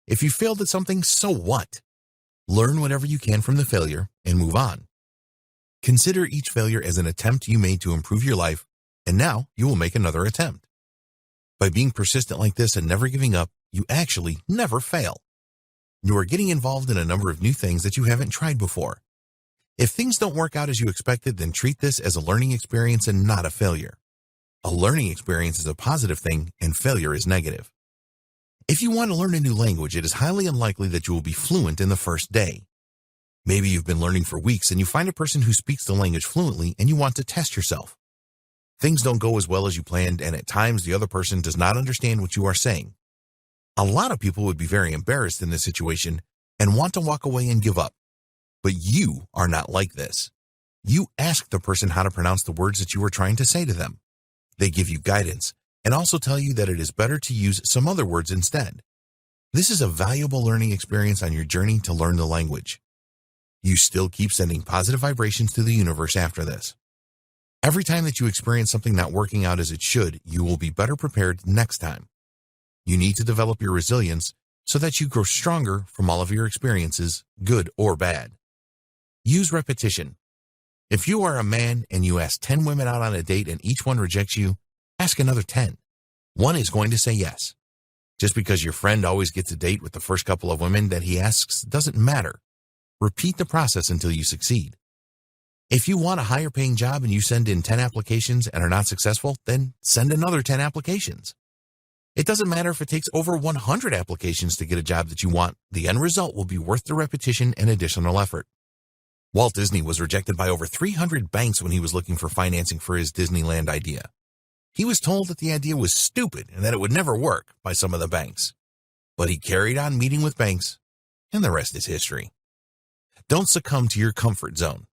If you failed at something, so what? Learn whatever you can from the failure and move on. Consider each failure as an attempt you made to improve your life, and now you will make another attempt. By being persistent like this and never giving up, you actually never fail. You are getting involved in a number of new things that you haven't tried before. If things don't work out as you expected, then treat this as a learning experience and not a failure. A learning experience is a positive thing and failure is negative. If you want to learn a new language, it is highly unlikely that you will be fluent in the first day. Maybe you've been learning for weeks and you find a person who speaks the language fluently and you want to test yourself. Things don't go as well as you planned, and at times the other person does not understand what you are saying. A lot of people would be very embarrassed in this situation and want to walk away and give up. But you are not like this. You ask the person how to pronounce the words that you are trying to say to them. They give you guidance and also tell you that it is better to use some other words instead. This is a valuable learning experience on your journey to learn the language. You still keep sending positive vibrations to the universe after this. Every time that you experience something not working out as it should, you will be better prepared next time. You need to develop your resilience so that you grow stronger from all of your experiences, good or bad. Use repetition. If you are a man and you ask 10 women out on a date and each one rejects you, ask another 10. One is going to say yes. Just because your friend always gets a date with the first couple of women that he asks doesn't matter. Repeat the process until you succeed. If you want a higher paying job and you send in 10 applications and are not successful, then send another 10 applications. It doesn't matter if it takes over 100 applications to get a job that you want. The end result will be worth the repetition and additional effort. Walt Disney was rejected by over 300 banks when he was looking for financing for his Disneyland idea. He was told that the idea was stupid and that it would never work by some of the banks. But he carried on meeting with banks, and the rest is history. Don't succumb to your comfort zone.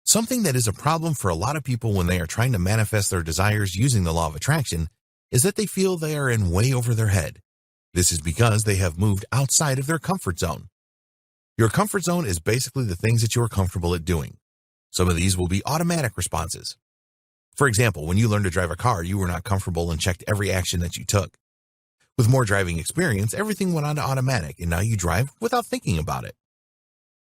Something that is a problem for a lot of people when they are trying to manifest their desires using the law of attraction is that they feel they are in way over their head. This is because they have moved outside of their comfort zone. Your comfort zone is basically the things that you are comfortable at doing. Some of these will be automatic responses. For example, when you learned to drive a car, you were not comfortable and checked every action that you took. With more driving experience, everything went on to automatic, and now you drive without thinking about it.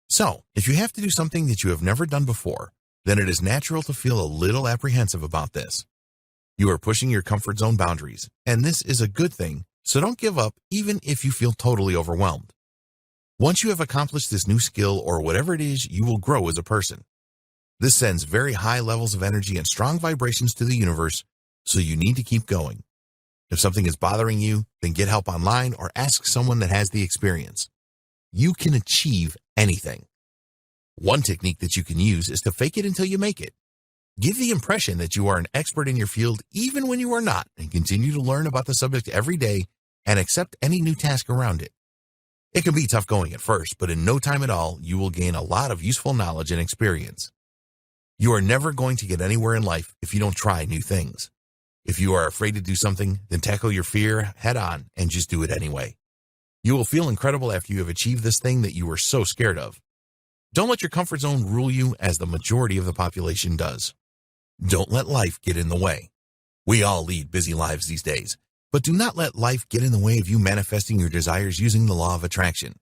So, if you have to do something that you have never done before, then it is natural to feel a little apprehensive about this. You are pushing your comfort zone boundaries, and this is a good thing, so don't give up even if you feel totally overwhelmed. Once you have accomplished this new skill or whatever it is, you will grow as a person. This sends very high levels of energy and strong vibrations to the universe, so you need to keep going. If something is bothering you, then get help online or ask someone that has the experience. You can achieve anything. One technique that you can use is to fake it until you make it. Give the impression that you are an expert in your field even when you are not, and continue to learn about the subject every day and accept any new task around it. It can be tough going at first, but in no time at all, you will gain a lot of useful knowledge and experience. You are never going to get anywhere in life if you don't try new things. If you are afraid to do something, then tackle your fear head on and just do it anyway. You will feel incredible after you have achieved this thing that you were so scared of. Don't let your comfort zone rule you as the majority of the population does. Don't let life get in the way. We all lead busy lives these days, but do not let life get in the way of you manifesting your desires using the law of attraction.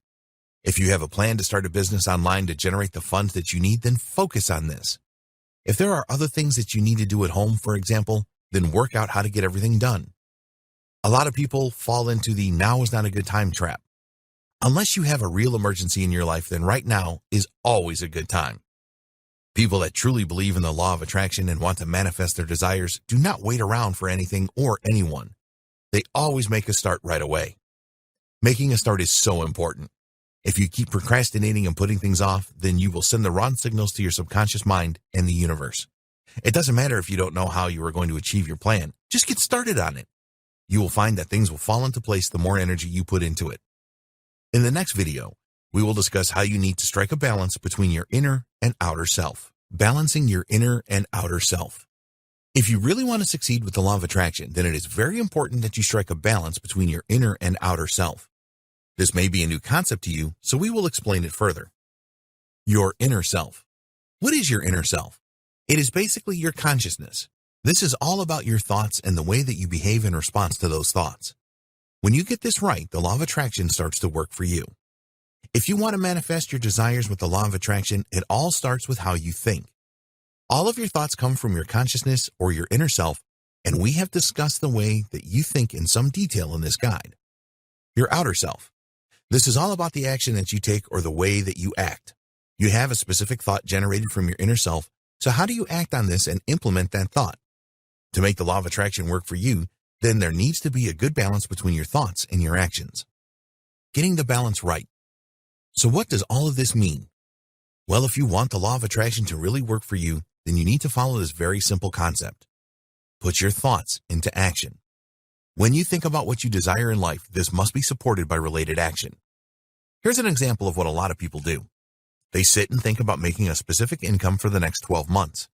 If you have a plan to start a business online to generate the funds that you need, then focus on this. If there are other things that you need to do at home, for example, then work out how to get everything done. A lot of people fall into the now is not a good time trap. Unless you have a real emergency in your life, then right now is always a good time. People that truly believe in the law of attraction and want to manifest their desires do not wait around for anything or anyone. They always make a start right away. Making a start is so important. If you keep procrastinating and putting things off, then you will send the wrong signals to your subconscious mind and the universe. It doesn't matter if you don't know how you are going to achieve your plan. Just get started on it. You will find that things will fall into place the more energy you put into it. In the next video, we will discuss how you need to strike a balance between your inner and outer self. Balancing your inner and outer self. If you really want to succeed with the law of attraction, then it is very important that you strike a balance between your inner and outer self. This may be a new concept to you, so we will explain it further. Your inner self. What is your inner self? It is basically your consciousness. This is all about your thoughts and the way that you behave in response to those thoughts. When you get this right, the law of attraction starts to work for you. If you want to manifest your desires with the law of attraction, it all starts with how you think. All of your thoughts come from your consciousness or your inner self, and we have discussed the way that you think in some detail in this guide. Your outer self. This is all about the action that you take or the way that you act. You have a specific thought generated from your inner self, so how do you act on this and implement that thought? To make the law of attraction work for you, then there needs to be a good balance between your thoughts and your actions. Getting the balance right. So what does all of this mean? Well, if you want the law of attraction to really work for you, then you need to follow this very simple concept. Put your thoughts into action. When you think about what you desire in life, this must be supported by related action. Here's an example of what a lot of people do. They sit and think about making a specific income for the next 12 months.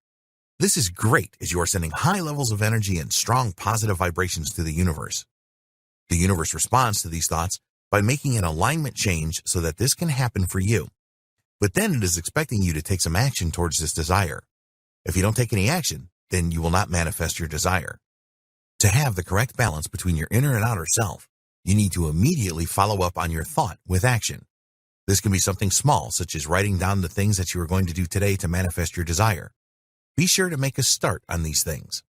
This is great as you are sending high levels of energy and strong positive vibrations to the universe. The universe responds to these thoughts by making an alignment change so that this can happen for you. But then it is expecting you to take some action towards this desire. If you don't take any action, then you will not manifest your desire. To have the correct balance between your inner and outer self, you need to immediately follow up on your thought with action. This can be something small, such as writing down the things that you are going to do today to manifest your desire. Be sure to make a start on these things.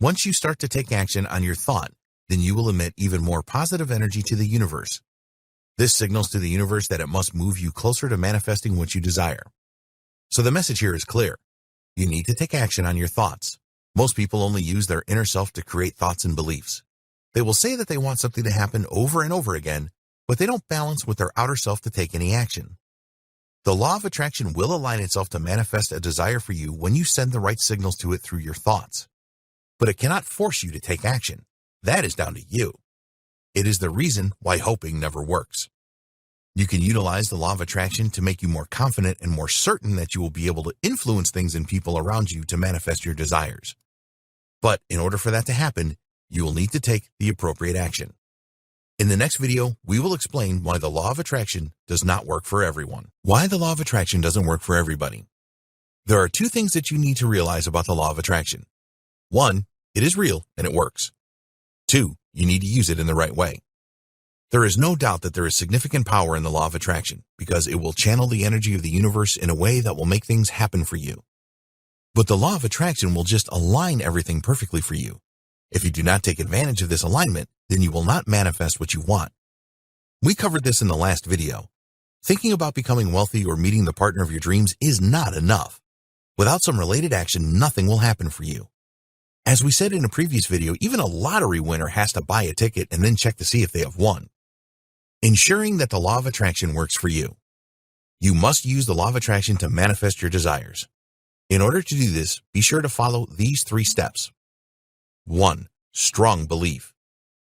Once you start to take action on your thought, then you will emit even more positive energy to the universe. This signals to the universe that it must move you closer to manifesting what you desire. So the message here is clear. You need to take action on your thoughts. Most people only use their inner self to create thoughts and beliefs. They will say that they want something to happen over and over again, but they don't balance with their outer self to take any action. The law of attraction will align itself to manifest a desire for you when you send the right signals to it through your thoughts. But it cannot force you to take action. That is down to you. It is the reason why hoping never works. You can utilize the law of attraction to make you more confident and more certain that you will be able to influence things and people around you to manifest your desires. But in order for that to happen, you will need to take the appropriate action. In the next video, we will explain why the law of attraction does not work for everyone. Why the law of attraction doesn't work for everybody. There are two things that you need to realize about the law of attraction. 1, it is real and it works. 2, you need to use it in the right way. There is no doubt that there is significant power in the law of attraction because it will channel the energy of the universe in a way that will make things happen for you. But the law of attraction will just align everything perfectly for you. If you do not take advantage of this alignment, then you will not manifest what you want. We covered this in the last video. Thinking about becoming wealthy or meeting the partner of your dreams is not enough. Without some related action, nothing will happen for you. As we said in a previous video, even a lottery winner has to buy a ticket and then check to see if they have won. Ensuring that the law of attraction works for you. You must use the law of attraction to manifest your desires. In order to do this, be sure to follow these 3 steps. 1. Strong belief.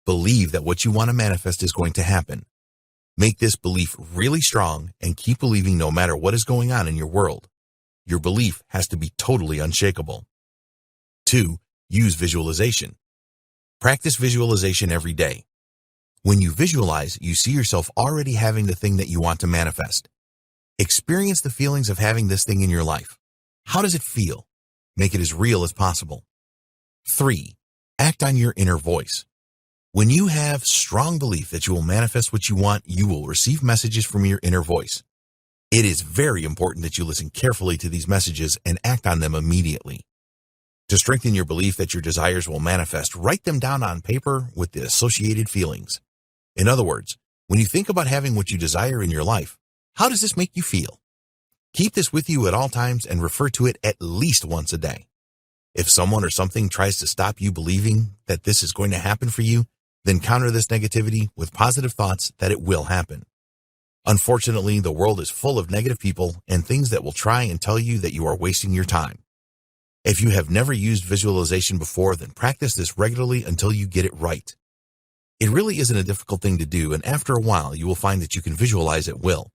Believe that what you want to manifest is going to happen. Make this belief really strong and keep believing no matter what is going on in your world. Your belief has to be totally unshakable. 2. Use visualization. Practice visualization every day. When you visualize, you see yourself already having the thing that you want to manifest. Experience the feelings of having this thing in your life. How does it feel? Make it as real as possible. 3. Act on your inner voice. When you have strong belief that you will manifest what you want, you will receive messages from your inner voice. It is very important that you listen carefully to these messages and act on them immediately. To strengthen your belief that your desires will manifest, write them down on paper with the associated feelings. In other words, when you think about having what you desire in your life, how does this make you feel? Keep this with you at all times and refer to it at least once a day. If someone or something tries to stop you believing that this is going to happen for you, then counter this negativity with positive thoughts that it will happen. Unfortunately, the world is full of negative people and things that will try and tell you that you are wasting your time. If you have never used visualization before, then practice this regularly until you get it right. It really isn't a difficult thing to do, and after a while, you will find that you can visualize at will.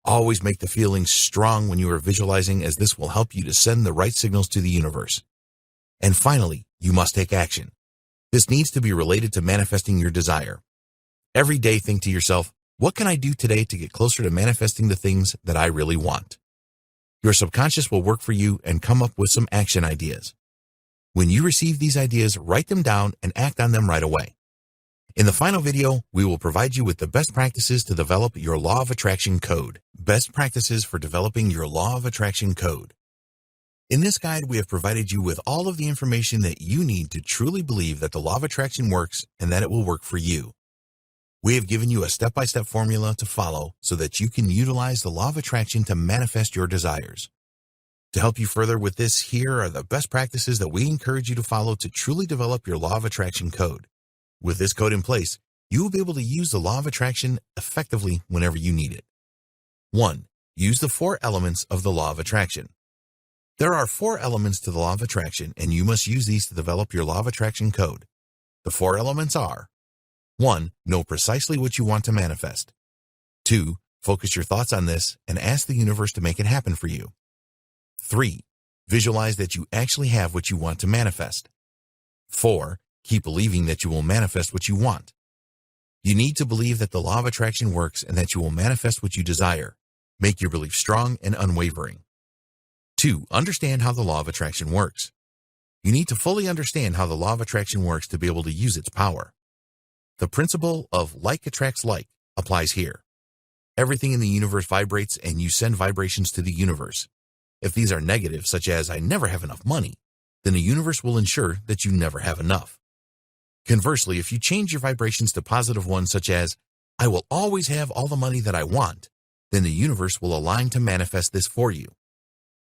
Always make the feelings strong when you are visualizing, as this will help you to send the right signals to the universe. And finally, you must take action. This needs to be related to manifesting your desire. Every day, think to yourself, what can I do today to get closer to manifesting the things that I really want? Your subconscious will work for you and come up with some action ideas. When you receive these ideas, write them down and act on them right away. In the final video, we will provide you with the best practices to develop your law of attraction code. Best practices for developing your law of attraction code. In this guide, we have provided you with all of the information that you need to truly believe that the law of attraction works and that it will work for you. We have given you a step-by-step formula to follow so that you can utilize the law of attraction to manifest your desires. To help you further with this, here are the best practices that we encourage you to follow to truly develop your law of attraction code. With this code in place, you will be able to use the law of attraction effectively whenever you need it. 1. Use the 4 elements of the law of attraction. There are 4 elements to the law of attraction, and you must use these to develop your law of attraction code. The 4 elements are: 1. Know precisely what you want to manifest. 2. Focus your thoughts on this and ask the universe to make it happen for you. 3. Visualize that you actually have what you want to manifest. 4. Keep believing that you will manifest what you want. You need to believe that the law of attraction works and that you will manifest what you desire. Make your belief strong and unwavering. 2. Understand how the law of attraction works. You need to fully understand how the law of attraction works to be able to use its power. The principle of like attracts like applies here. Everything in the universe vibrates and you send vibrations to the universe. If these are negative, such as I never have enough money, then the universe will ensure that you never have enough. Conversely, if you change your vibrations to positive ones, such as I will always have all the money that I want, then the universe will align to manifest this for you.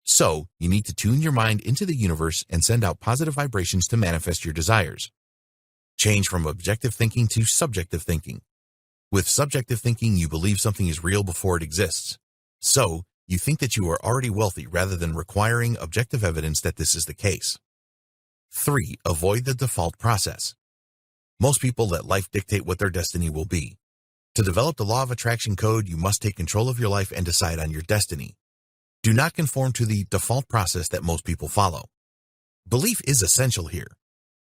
So, you need to tune your mind into the universe and send out positive vibrations to manifest your desires. Change from objective thinking to subjective thinking. With subjective thinking, you believe something is real before it exists. So, you think that you are already wealthy rather than requiring objective evidence that this is the case. 3. Avoid the default process. Most people let life dictate what their destiny will be. To develop the law of attraction code, you must take control of your life and decide on your destiny. Do not conform to the default process that most people follow. Belief is essential here.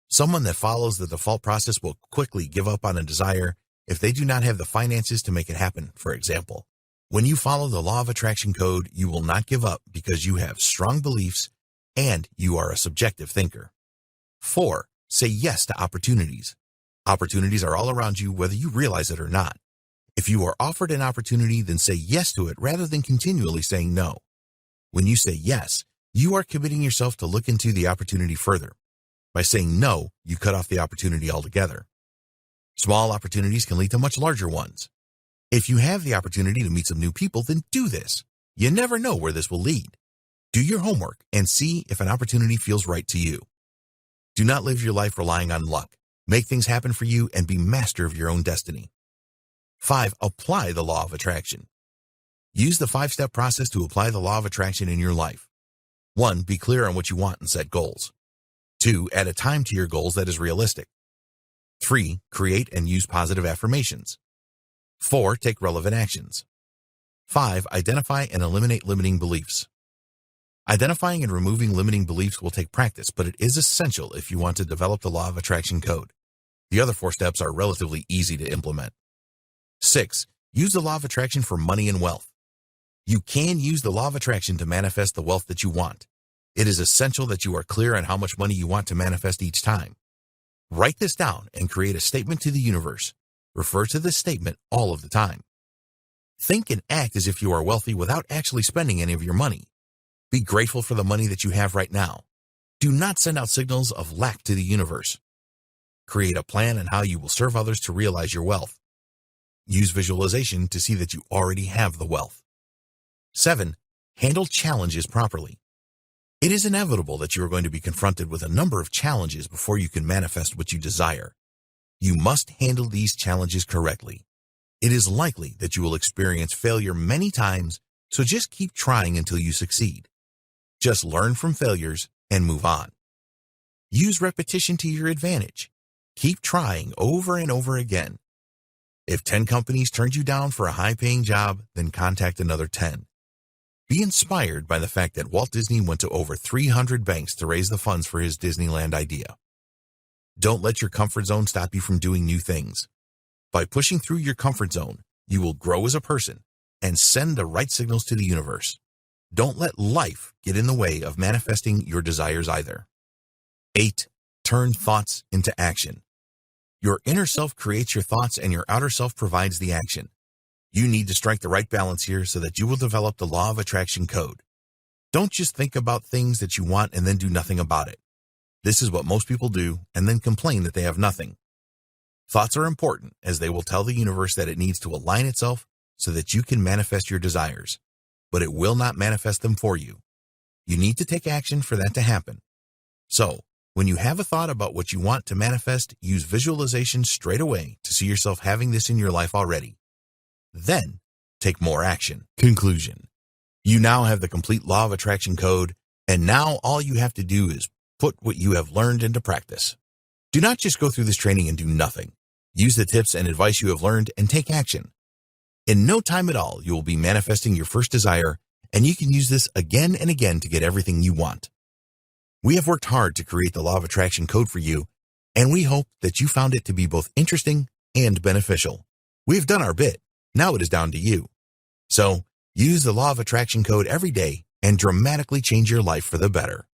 Someone that follows the default process will quickly give up on a desire if they do not have the finances to make it happen, for example. When you follow the law of attraction code, you will not give up because you have strong beliefs and you are a subjective thinker. 4. Say yes to opportunities. Opportunities are all around you whether you realize it or not. If you are offered an opportunity, then say yes to it rather than continually saying no. When you say yes, you are committing yourself to look into the opportunity further. By saying no, you cut off the opportunity altogether. Small opportunities can lead to much larger ones. If you have the opportunity to meet some new people, then do this. You never know where this will lead. Do your homework and see if an opportunity feels right to you. Do not live your life relying on luck. Make things happen for you and be master of your own destiny. 5. Apply the law of attraction. Use the 5-step process to apply the law of attraction in your life. 1. Be clear on what you want and set goals. 2. Add a time to your goals that is realistic. 3. Create and use positive affirmations. 4. Take relevant actions. 5. Identify and eliminate limiting beliefs. Identifying and removing limiting beliefs will take practice, but it is essential if you want to develop the law of attraction code. The other 4 steps are relatively easy to implement. 6. Use the law of attraction for money and wealth. You can use the law of attraction to manifest the wealth that you want. It is essential that you are clear on how much money you want to manifest each time. Write this down and create a statement to the universe. Refer to this statement all of the time. Think and act as if you are wealthy without actually spending any of your money. Be grateful for the money that you have right now. Do not send out signals of lack to the universe. Create a plan on how you will serve others to realize your wealth. Use visualization to see that you already have the wealth. 7. Handle challenges properly. It is inevitable that you are going to be confronted with a number of challenges before you can manifest what you desire. You must handle these challenges correctly. It is likely that you will experience failure many times, so just keep trying until you succeed. Just learn from failures and move on. Use repetition to your advantage. Keep trying over and over again. If 10 companies turned you down for a high-paying job, then contact another 10. Be inspired by the fact that Walt Disney went to over 300 banks to raise the funds for his Disneyland idea. Don't let your comfort zone stop you from doing new things. By pushing through your comfort zone, you will grow as a person and send the right signals to the universe. Don't let life get in the way of manifesting your desires either. 8. Turn thoughts into action. Your inner self creates your thoughts and your outer self provides the action. You need to strike the right balance here so that you will develop the law of attraction code. Don't just think about things that you want and then do nothing about it. This is what most people do and then complain that they have nothing. Thoughts are important as they will tell the universe that it needs to align itself so that you can manifest your desires, but it will not manifest them for you. You need to take action for that to happen. So, when you have a thought about what you want to manifest, use visualization straight away to see yourself having this in your life already. Then, take more action. Conclusion. You now have the complete law of attraction code, and now all you have to do is put what you have learned into practice. Do not just go through this training and do nothing. Use the tips and advice you have learned and take action. In no time at all, you will be manifesting your first desire, and you can use this again and again to get everything you want. We have worked hard to create the law of attraction code for you, and we hope that you found it to be both interesting and beneficial. We've done our bit. Now it is down to you. So, use the law of attraction code every day and dramatically change your life for the better.